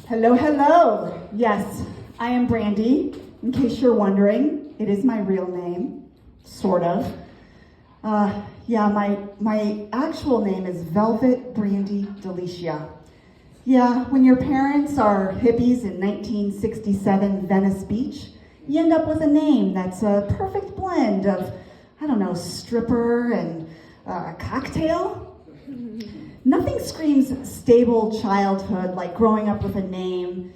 Hello, hello. Yes, I am Brandy. In case you're wondering, it is my real name, sort of. Yeah, my actual name is Velvet Brandy Delicia. Yeah, when your parents are hippies in 1967 Venice Beach, you end up with a name that's a perfect blend of, I don't know, stripper and cocktail. Nothing screams stable childhood like growing up with a name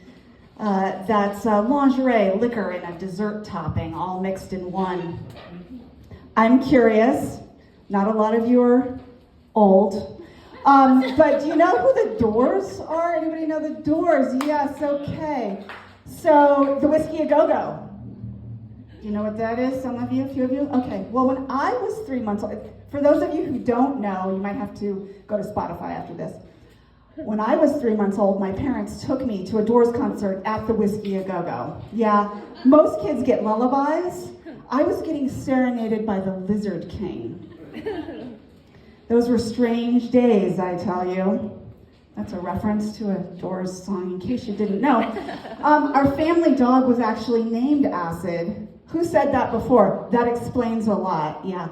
that's lingerie, liquor, and a dessert topping all mixed in one. I'm curious, not a lot of you are old, but do you know who the Doors are? Anybody know the Doors? Yes, okay. So, the Whiskey A Go-Go. Do you know what that is? Some of you, a few of you? Okay, well when I was 3 months old, for those of you who don't know, you might have to go to Spotify after this. When I was 3 months old, my parents took me to a Doors concert at the Whiskey A Go-Go. Yeah, most kids get lullabies. I was getting serenaded by the Lizard King. Those were strange days, I tell you. That's a reference to a Doors song, in case you didn't know. Our family dog was actually named Acid. Who said that before? That explains a lot, yeah.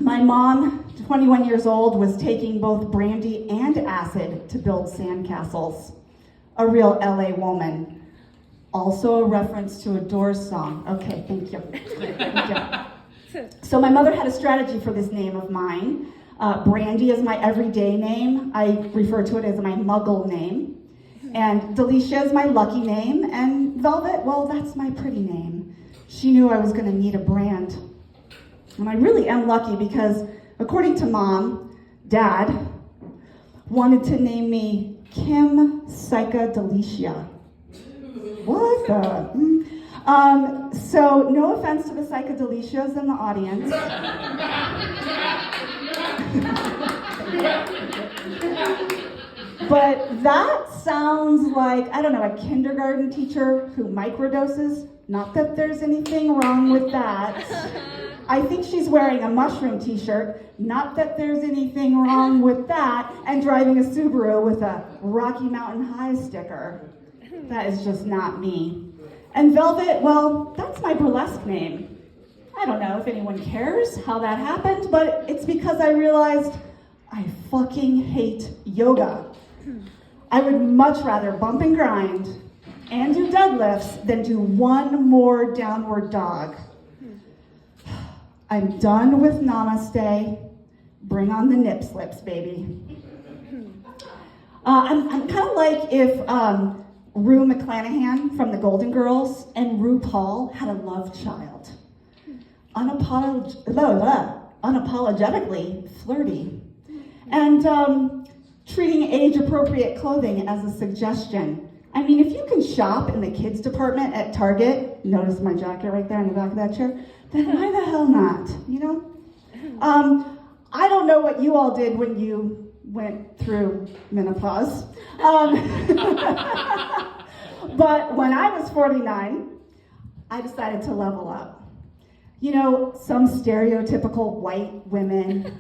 My mom, 21 years old, was taking both brandy and acid to build sandcastles. A real LA woman. Also a reference to a Doors song. Okay, thank you. Thank you. So my mother had a strategy for this name of mine. Brandy is my everyday name. I refer to it as my muggle name. And Delicia is my lucky name. And Velvet, well, that's my pretty name. She knew I was going to need a brand. And I really am lucky because, according to Mom, Dad wanted to name me Kim Psycha Delicia. What the? So, no offense to the Psychodelicias in the audience. But that sounds like, I don't know, a kindergarten teacher who microdoses. Not that there's anything wrong with that. I think she's wearing a mushroom t-shirt. Not that there's anything wrong with that. And driving a Subaru with a Rocky Mountain High sticker. That is just not me. And Velvet, well, that's my burlesque name. I don't know if anyone cares how that happened, but it's because I realized I fucking hate yoga. I would much rather bump and grind and do deadlifts than do one more downward dog. I'm done with namaste. Bring on the nip slips, baby. I'm kind of like if Rue McClanahan from the Golden Girls and RuPaul had a love child. Unapologetically flirty. And treating age-appropriate clothing as a suggestion. I mean, if you can shop in the kids department at Target, notice my jacket right there in the back of that chair, then why the hell not, you know? I don't know what you all did when you went through menopause. But when I was 49, I decided to level up. You know, some stereotypical white women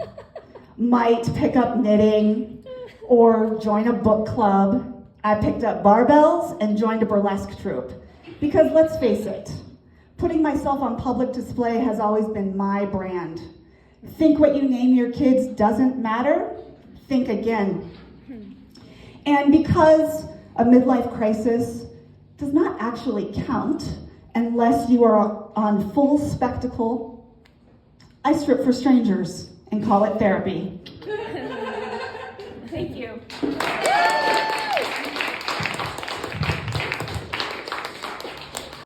might pick up knitting or join a book club. I picked up barbells and joined a burlesque troupe. Because let's face it, putting myself on public display has always been my brand. Think what you name your kids doesn't matter? Think again. And because a midlife crisis does not actually count unless you are on full spectacle, I strip for strangers and call it therapy. Thank you.